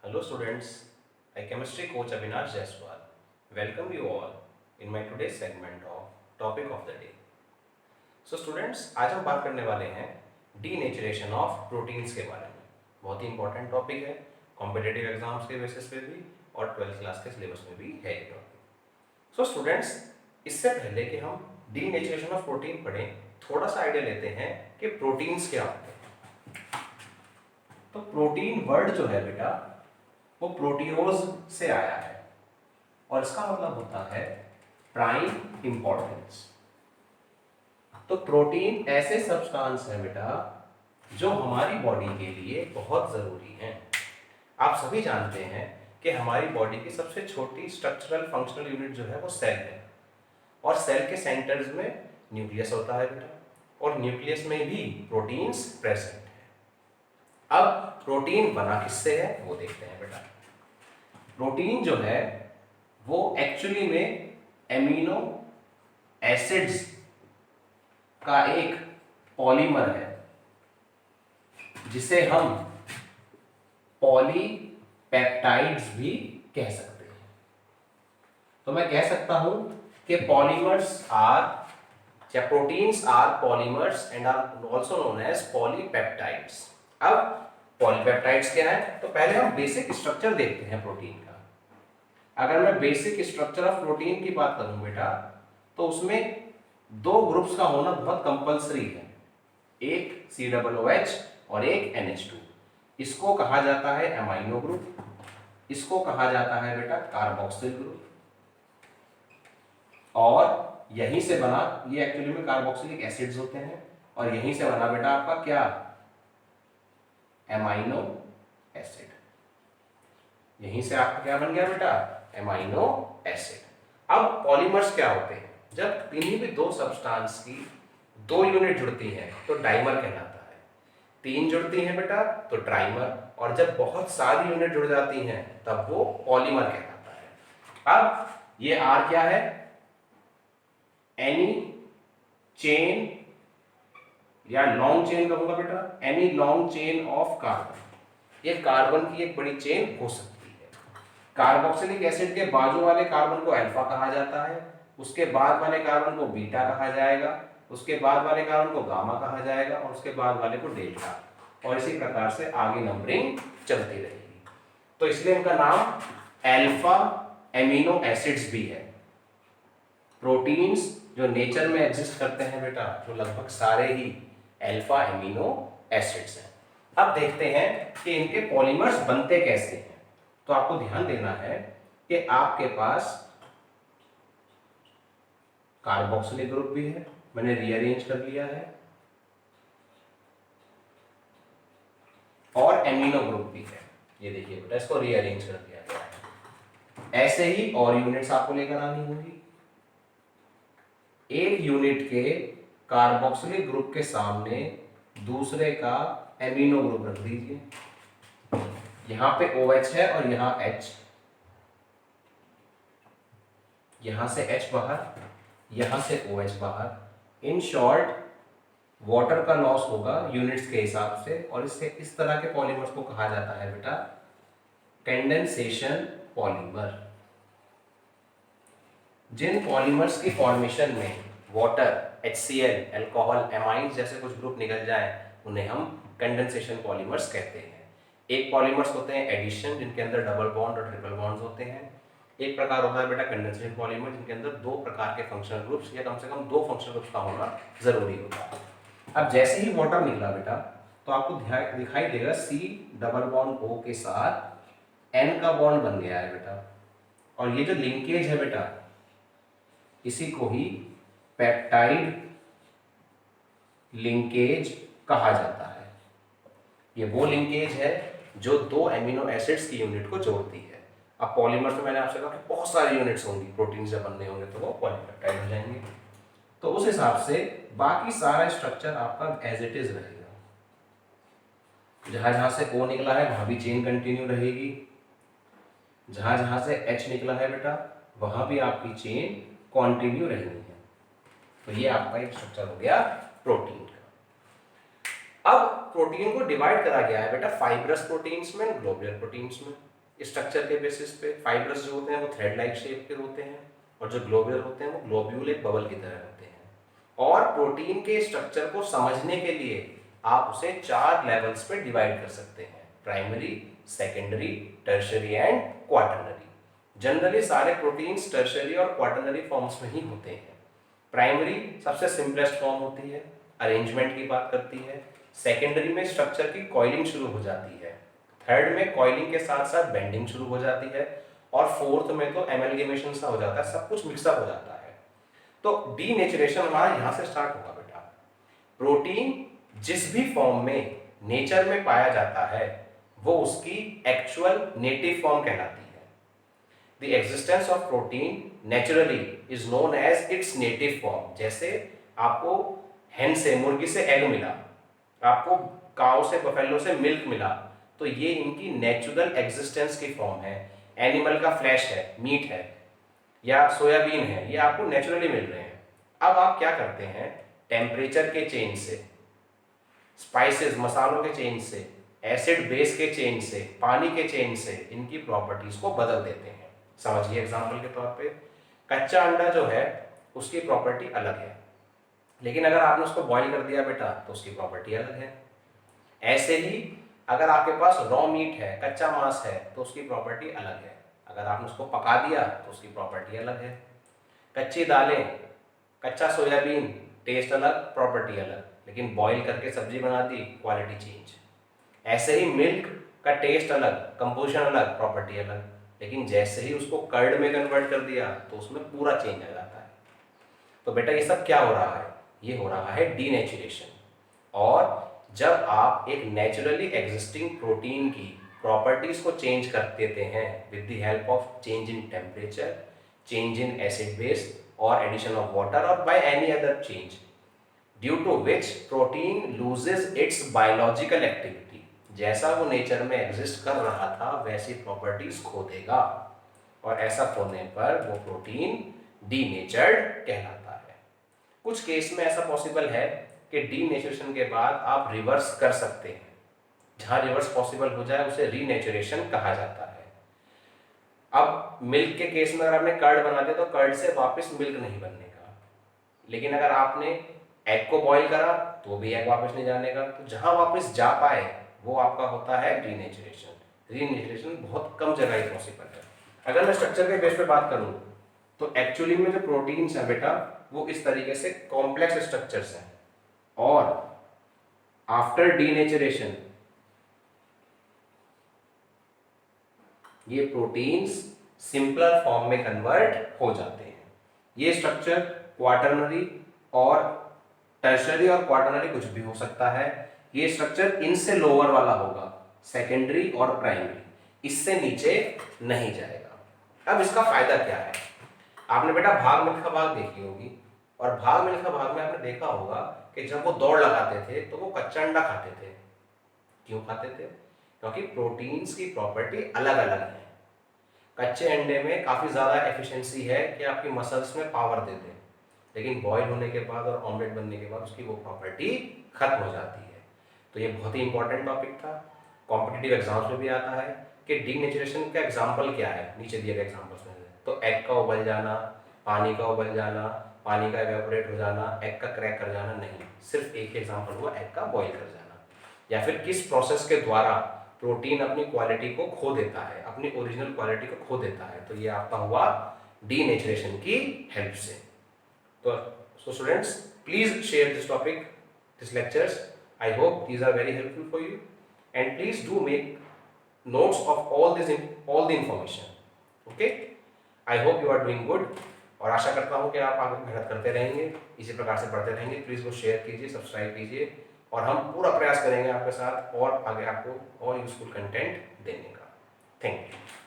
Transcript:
Hello students, I chemistry coach Avinash Jaiswal welcome you all in my today's segment of topic of the day. So students, आज हम बात करने वाले हैं denaturation of proteins के बारे में। बहुत ही इंपॉर्टेंट टॉपिक है, कॉम्पिटिटिव एग्जाम्स के बेसिस पे भी और 12th क्लास के सिलेबस में भी है ये टॉपिक। सो स्टूडेंट्स, इससे पहले कि हम डीनेचरेशन ऑफ प्रोटीन पढ़ें, थोड़ा सा आइडिया लेते हैं कि प्रोटीन्स क्या होते हैं। तो प्रोटीन वर्ड जो है बेटा वो प्रोटीनोज से आया है और इसका मतलब होता है प्राइम इंपॉर्टेंस। तो प्रोटीन ऐसे सब्सटेंस है बेटा जो हमारी बॉडी के लिए बहुत जरूरी हैं। आप सभी जानते हैं कि हमारी बॉडी की सबसे छोटी स्ट्रक्चरल फंक्शनल यूनिट जो है वो सेल है और सेल के सेंटर्स में न्यूक्लियस होता है बेटा और न्यूक्लियस में भी प्रोटीन्स प्रेजेंट है। अब प्रोटीन बना किससे है वो देखते हैं बेटा। प्रोटीन जो है वो एक्चुअली में एमिनो एसिड्स का एक पॉलीमर है जिसे हम पॉलीपेप्टाइड्स भी कह सकते हैं। तो मैं कह सकता हूं कि पॉलीमर्स आर या proteins are polymers and are also known as polypeptides. अब पॉलीपेप्टाइड्स क्या है, तो पहले हम बेसिक स्ट्रक्चर देखते हैं प्रोटीन का। अगर मैं बेसिक स्ट्रक्चर ऑफ प्रोटीन की बात करूं बेटा, तो उसमें दो ग्रुप्स का होना बहुत कंपलसरी है, एक COOH और एक NH2। इसको कहा जाता है एमाइनो ग्रुप, इसको कहा जाता है बेटा कार्बोक्सिल ग्रुप। और यहीं से बना, ये एक्चुअली में कार्बोक्सिलिक एसिड्स होते हैं और यहीं से बना बेटा आपका क्या, एमाइनो एसिड। यहीं से आपका क्या बन गया बेटा, एमाइनो एसिड। अब पॉलीमर्स क्या होते हैं, जब किन्हीं भी दो सब्सटेंस की दो यूनिट जुड़ती हैं तो डाइमर कहलाता है, तीन जुड़ती हैं बेटा तो ट्राइमर, और जब बहुत सारी यूनिट जुड़ जाती हैं तब वो पॉलीमर कहलाता है। अब ये आर क्या है, एनी चेन या लॉन्ग चेन कहूंगा बेटा, any long chain of carbon. ये कार्बन की एक बड़ी चेन हो सकती है। कार्बोक्सिलिक एसिड के बाजू वाले कार्बन को अल्फा कहा जाता है, उसके बाद वाले कार्बन को बीटा कहा जाएगा, उसके बाद वाले कार्बन को गामा कहा जाएगा और उसके बाद वाले को डेल्टा, और इसी प्रकार से आगे नंबरिंग चलती रहेगी। तो इसलिए इनका नाम अल्फा एमिनो एसिड्स भी है। प्रोटीन्स जो नेचर में एग्जिस्ट करते हैं बेटा, जो लगभग सारे ही अल्फा एमिनो एसिड्स हैं। अब देखते हैं कि इनके पॉलीमर्स बनते कैसे हैं। तो आपको ध्यान देना है कि आपके पास कार्बोक्सिलिक ग्रुप भी है, मैंने रीअरेंज कर लिया है, और एमिनो ग्रुप भी है, ये देखिए बेटा इसको रीअरेंज कर दिया गया है। ऐसे ही और यूनिट्स आपको लेकर आनी होगी। एक यूनिट के कार्बोक्सिलिक ग्रुप के सामने दूसरे का एमिनो ग्रुप रख दीजिए। यहां पे OH है और यहां H, यहां से H बाहर, यहां से OH बाहर। इन शॉर्ट वाटर का लॉस होगा यूनिट्स के हिसाब से, और इससे इस तरह के पॉलीमर्स को कहा जाता है बेटा कंडेंसेशन पॉलीमर। जिन पॉलीमर्स की फॉर्मेशन में वाटर, HCl, अल्कोहल, एमाइन्स जैसे कुछ ग्रुप निकल जाए उन्हें हम कंडेंसेशन पॉलीमर्स कहते हैं। एक पॉलीमर्स होते हैं एडिशन, जिनके अंदर डबल बॉन्ड और ट्रिपल बॉन्ड्स होते हैं। एक प्रकार होता है बेटा कंडेंसेशन पॉलीमर, जिनके अंदर दो प्रकार के फंक्शनल ग्रुप्स या कम से कम दो फंक्शनल ग्रुप्स का होना जरूरी होता है। अब जैसे ही वाटर निकला बेटा तो आपको दिखाई देगा C+O के साथ N का बॉन्ड बन गया है बेटा, और ये जो लिंकेज है बेटा इसी को ही पेप्टाइड लिंकेज कहा जाता है। ये वो लिंकेज है जो दो एमिनो एसिड्स की यूनिट को जोड़ती है। अब पॉलीमर तो मैंने आपसे कहा कि बहुत सारी यूनिट्स होंगी, प्रोटीन जब बनने होंगे तो वो पॉलीपेप्टाइड हो जाएंगे। तो उस हिसाब से बाकी सारा स्ट्रक्चर आपका एज इट इज रहेगा। जहां जहां से O निकला है वहां भी चेन कंटिन्यू रहेगी, जहां जहां से H निकला है बेटा वहां भी आपकी चेन कंटिन्यू रहनी है। तो ये आपका एक स्ट्रक्चर हो गया प्रोटीन का। अब प्रोटीन को डिवाइड करा गया है बेटा फाइब्रस प्रोटीन्स में, ग्लोबुलर प्रोटीन्स में। स्ट्रक्चर के बेसिस पे, फाइब्रस जो होते हैं वो थ्रेड लाइक शेप के होते हैं, और जो ग्लोब्यूलर होते हैं वो ग्लोब्यूल एक बबल की तरह होते हैं। और प्रोटीन के स्ट्रक्चर को समझने के लिए आप उसे 4 लेवल्स पे डिवाइड कर सकते हैं, primary, secondary, tertiary and quaternary. Generally सारे प्रोटीन्स टर्शियरी और क्वाटरनरी फॉर्म्स में ही होते हैं। प्राइमरी सबसे सिंपलेस्ट फॉर्म होती है, अरेंजमेंट की बात करती है। सेकेंडरी में स्ट्रक्चर की कॉइलिंग शुरू हो जाती है। थर्ड में कॉइलिंग के साथ साथ बेंडिंग शुरू हो जाती है। और फोर्थ में तो एमलगेमेशन सा हो जाता है, सब कुछ मिक्सअप हो जाता है। तो डीनेचुरेशन हमारा यहां से स्टार्ट होगा बेटा। प्रोटीन जिस भी फॉर्म में नेचर में पाया जाता है वो उसकी एक्चुअल नेटिव फॉर्म कहलाती है। The existence of protein naturally is known as its native form. जैसे आपको हेन से, मुर्गी से एग मिला, आपको काऊ से, बफेलो से मिल्क मिला, तो ये इनकी नेचुरल एग्जिस्टेंस की फॉर्म है। एनिमल का फ्लैश है, मीट है, या सोयाबीन है, ये आपको नेचुरली मिल रहे हैं। अब आप क्या करते हैं, टेम्परेचर के चेंज से, स्पाइसेस मसालों के चेंज से, एसिड बेस के चेंज से, पानी के चेंज से इनकी प्रॉपर्टीज को बदल देते हैं। समझिए एग्जांपल के तौर पे, कच्चा अंडा जो है उसकी प्रॉपर्टी अलग है, लेकिन अगर आपने उसको बॉईल कर दिया बेटा तो उसकी प्रॉपर्टी अलग है। ऐसे ही अगर आपके पास रॉ मीट है, कच्चा मांस है, तो उसकी प्रॉपर्टी अलग है। अगर आपने उसको पका दिया तो उसकी प्रॉपर्टी अलग है। कच्ची दालें, कच्चा सोयाबीन, टेस्ट अलग, प्रॉपर्टी अलग, लेकिन बॉईल करके सब्जी बना दी, क्वालिटी चेंज। ऐसे ही मिल्क का टेस्ट अलग, कंपोजिशन अलग, प्रॉपर्टी अलग, लेकिन जैसे ही उसको कर्ड में कन्वर्ट कर दिया तो उसमें पूरा चेंज आ जाता है। तो बेटा ये सब क्या हो रहा है, ये हो रहा है डीनेचुरेशन। और जब आप एक नेचुरली एग्जिस्टिंग प्रोटीन की प्रॉपर्टीज को चेंज कर देते हैं with the help of change in temperature, change in acid base और एडिशन ऑफ वाटर और by any other change, due to which protein loses its biological activity, जैसा वो nature में एग्जिस्ट कर रहा था वैसी प्रॉपर्टीज खो देगा, और ऐसा होने पर वो प्रोटीन डीनेचर्ड कहलाता है। कुछ केस में ऐसा पॉसिबल है कि डीनेचुरेशन के बाद आप रिवर्स कर सकते हैं। जहां रिवर्स पॉसिबल हो जाए उसे रीनेचुरेशन कहा जाता है। अब मिल्क के केस में अगर आपने कर्ड बना दिया तो कर्ड से वापस मिल्क नहीं बनने का, लेकिन अगर आपने एग को बॉईल करा तो भी एग वापस नहीं जाने का। तो जहां वापस जा पाए वो आपका होता है रीनेचुरेशन। रीनेचुरेशन बहुत कम जगह ही पॉसिबल है। अगर मैं स्ट्रक्चर के बेस पे बात करूं तो एक्चुअली में जो प्रोटीन्स हैं बेटा वो इस तरीके से कॉम्प्लेक्स स्ट्रक्चर्स हैं, और आफ्टर डीनेचुरेशन ये प्रोटीन्स सिंपलर फॉर्म में कन्वर्ट हो जाते हैं। ये स्ट्रक्चर क्वाटरनरी और टर्शियरी और क्वाटरनरी कुछ भी हो सकता है। ये स्ट्रक्चर इनसे लोअर वाला होगा, सेकेंडरी और प्राइमरी, इससे नीचे नहीं जाएगा। अब इसका फायदा क्या है, आपने बेटा भाग मिल्खा भाग देखी होगी, और भाग मिल्खा भाग में आपने देखा होगा कि जब वो दौड़ लगाते थे तो वो कच्चा अंडा खाते थे। क्यों खाते थे, क्योंकि प्रोटीन्स की प्रॉपर्टी अलग अलग है। कच्चे अंडे में काफ़ी ज़्यादा एफिशिएंसी है कि आपकी मसल्स में पावर दे दे, लेकिन बॉईल होने के बाद और ऑमलेट बनने के बाद उसकी वो प्रॉपर्टी खत्म हो जाती है। तो ये बहुत ही इंपॉर्टेंट टॉपिक था, कॉम्पिटिटिव एग्जाम्स में भी आता है कि डीनेचुरेशन का एग्जाम्पल क्या है, नीचे दिए गए एग्जाम्पल्स में। तो एग का उबल जाना, पानी का उबल जाना, पानी का एवेपोरेट हो जाना, एग का क्रैक कर जाना, नहीं, सिर्फ एक एग्जाम्पल हुआ एग का बॉईल कर जाना। या फिर किस प्रोसेस के द्वारा प्रोटीन अपनी क्वालिटी को खो देता है, अपनी ओरिजिनल क्वालिटी को खो देता है, तो ये आपका हुआ डीनेचुरेशन की हेल्प से। So students, please share this topic, these lectures. I hope these are very helpful for you, and please do make notes of all the information. Okay? I hope you are doing good, और आशा करता हूँ कि आप आगे मेहनत करते रहेंगे, इसी प्रकार से पढ़ते रहेंगे। प्लीज़ वो शेयर कीजिए, सब्सक्राइब कीजिए, और हम पूरा प्रयास करेंगे आपके साथ और आगे आपको और यूजफुल कंटेंट देने का। Thank you.